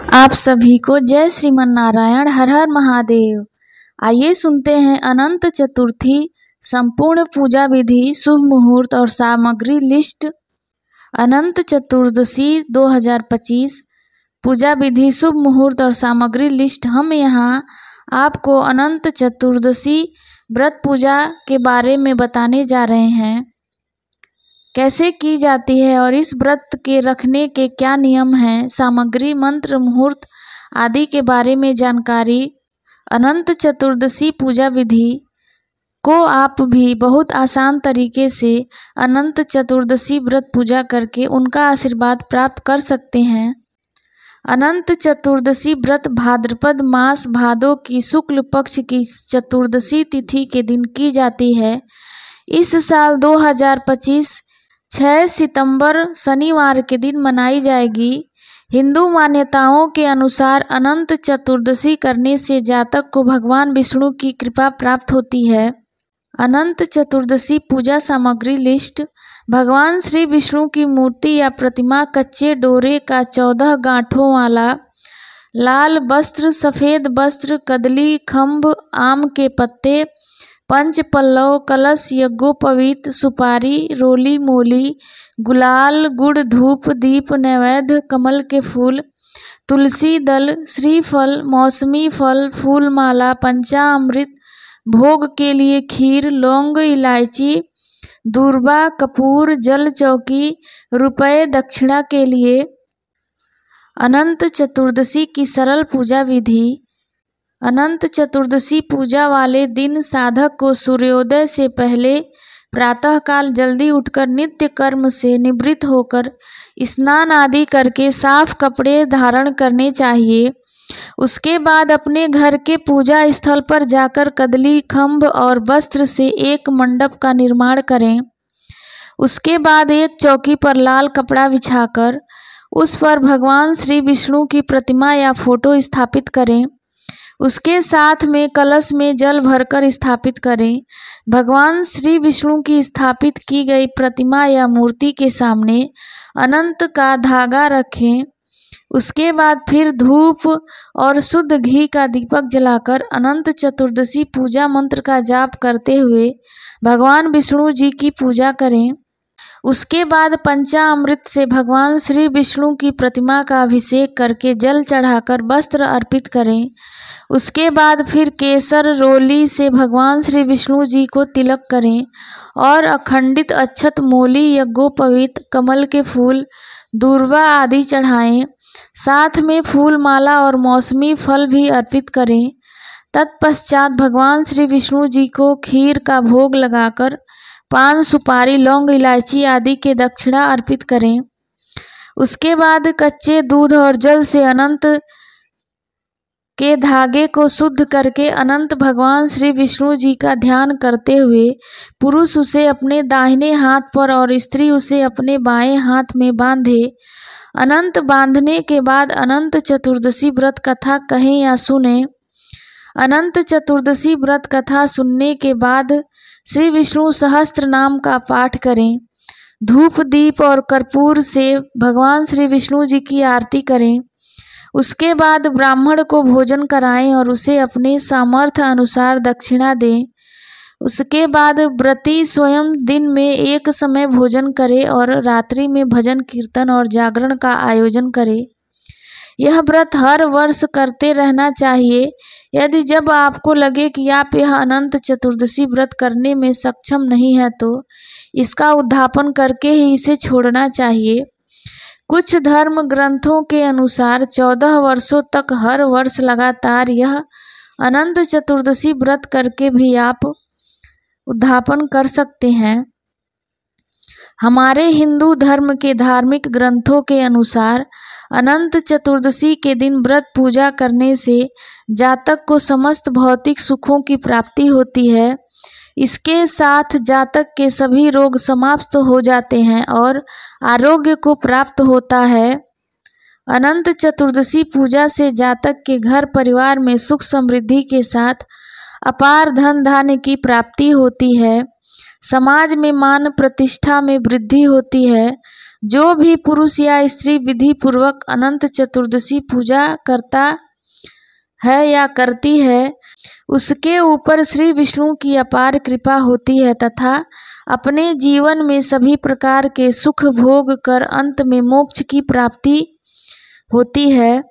आप सभी को जय श्रीमन नारायण, हर हर महादेव। आइए सुनते हैं अनंत चतुर्थी संपूर्ण पूजा विधि, शुभ मुहूर्त और सामग्री लिस्ट। अनंत चतुर्दशी 2025 पूजा विधि, शुभ मुहूर्त और सामग्री लिस्ट। हम यहाँ आपको अनंत चतुर्दशी व्रत पूजा के बारे में बताने जा रहे हैं, कैसे की जाती है और इस व्रत के रखने के क्या नियम हैं, सामग्री, मंत्र, मुहूर्त आदि के बारे में जानकारी। अनंत चतुर्दशी पूजा विधि को आप भी बहुत आसान तरीके से अनंत चतुर्दशी व्रत पूजा करके उनका आशीर्वाद प्राप्त कर सकते हैं। अनंत चतुर्दशी व्रत भाद्रपद मास भादो की शुक्ल पक्ष की चतुर्दशी तिथि के दिन की जाती है। इस साल 2025 6 सितंबर शनिवार के दिन मनाई जाएगी। हिंदू मान्यताओं के अनुसार अनंत चतुर्दशी करने से जातक को भगवान विष्णु की कृपा प्राप्त होती है। अनंत चतुर्दशी पूजा सामग्री लिस्ट। भगवान श्री विष्णु की मूर्ति या प्रतिमा कच्चे डोरे का 14 गांठों वाला, लाल वस्त्र, सफ़ेद वस्त्र, कदली, खम्भ, आम के पत्ते, पंच पल्लव, कलश, यज्ञोपवीत, सुपारी, रोली मोली, गुलाल, गुड़, धूप, दीप, नैवेद्य, कमल के फूल, तुलसी दल, श्रीफल, मौसमी फल, फूल माला, पंचामृत, भोग के लिए खीर, लौंग, इलायची, दूर्बा, कपूर, जल चौकी, रुपए दक्षिणा के लिए। अनंत चतुर्दशी की सरल पूजा विधि। अनंत चतुर्दशी पूजा वाले दिन साधक को सूर्योदय से पहले प्रातःकाल जल्दी उठकर नित्य कर्म से निवृत्त होकर स्नान आदि करके साफ कपड़े धारण करने चाहिए। उसके बाद अपने घर के पूजा स्थल पर जाकर कदली, खम्भ और वस्त्र से एक मंडप का निर्माण करें। उसके बाद एक चौकी पर लाल कपड़ा बिछाकर उस पर भगवान श्री विष्णु की प्रतिमा या फोटो स्थापित करें। उसके साथ में कलश में जल भरकर स्थापित करें। भगवान श्री विष्णु की स्थापित की गई प्रतिमा या मूर्ति के सामने अनंत का धागा रखें। उसके बाद फिर धूप और शुद्ध घी का दीपक जलाकर अनंत चतुर्दशी पूजा मंत्र का जाप करते हुए भगवान विष्णु जी की पूजा करें। उसके बाद पंचामृत से भगवान श्री विष्णु की प्रतिमा का अभिषेक करके जल चढ़ाकर वस्त्र अर्पित करें। उसके बाद फिर केसर रोली से भगवान श्री विष्णु जी को तिलक करें और अखंडित अक्षत, मोली, यज्ञोपवीत, कमल के फूल, दूर्वा आदि चढ़ाएं। साथ में फूल माला और मौसमी फल भी अर्पित करें। तत्पश्चात भगवान श्री विष्णु जी को खीर का भोग लगाकर पान, सुपारी, लौंग, इलायची आदि के दक्षिणा अर्पित करें। उसके बाद कच्चे दूध और जल से अनंत के धागे को शुद्ध करके अनंत भगवान श्री विष्णु जी का ध्यान करते हुए पुरुष उसे अपने दाहिने हाथ पर और स्त्री उसे अपने बाएं हाथ में बांधे। अनंत बांधने के बाद अनंत चतुर्दशी व्रत कथा कहें या सुने। अनंत चतुर्दशी व्रत कथा सुनने के बाद श्री विष्णु सहस्त्र नाम का पाठ करें। धूप, दीप और कर्पूर से भगवान श्री विष्णु जी की आरती करें। उसके बाद ब्राह्मण को भोजन कराएं और उसे अपने सामर्थ्य अनुसार दक्षिणा दें। उसके बाद व्रती स्वयं दिन में एक समय भोजन करे और रात्रि में भजन कीर्तन और जागरण का आयोजन करे। यह व्रत हर वर्ष करते रहना चाहिए। यदि जब आपको लगे कि आप यह अनंत चतुर्दशी व्रत करने में सक्षम नहीं है तो इसका उद्यापन करके ही इसे छोड़ना चाहिए। कुछ धर्म ग्रंथों के अनुसार 14 वर्षों तक हर वर्ष लगातार यह अनंत चतुर्दशी व्रत करके भी आप उद्यापन कर सकते हैं। हमारे हिंदू धर्म के धार्मिक ग्रंथों के अनुसार अनंत चतुर्दशी के दिन व्रत पूजा करने से जातक को समस्त भौतिक सुखों की प्राप्ति होती है। इसके साथ जातक के सभी रोग समाप्त हो जाते हैं और आरोग्य को प्राप्त होता है। अनंत चतुर्दशी पूजा से जातक के घर परिवार में सुख समृद्धि के साथ अपार धन धान्य की प्राप्ति होती है। समाज में मान प्रतिष्ठा में वृद्धि होती है। जो भी पुरुष या स्त्री विधि पूर्वक अनंत चतुर्दशी पूजा करता है या करती है, उसके ऊपर श्री विष्णु की अपार कृपा होती है तथा अपने जीवन में सभी प्रकार के सुख भोग कर अंत में मोक्ष की प्राप्ति होती है।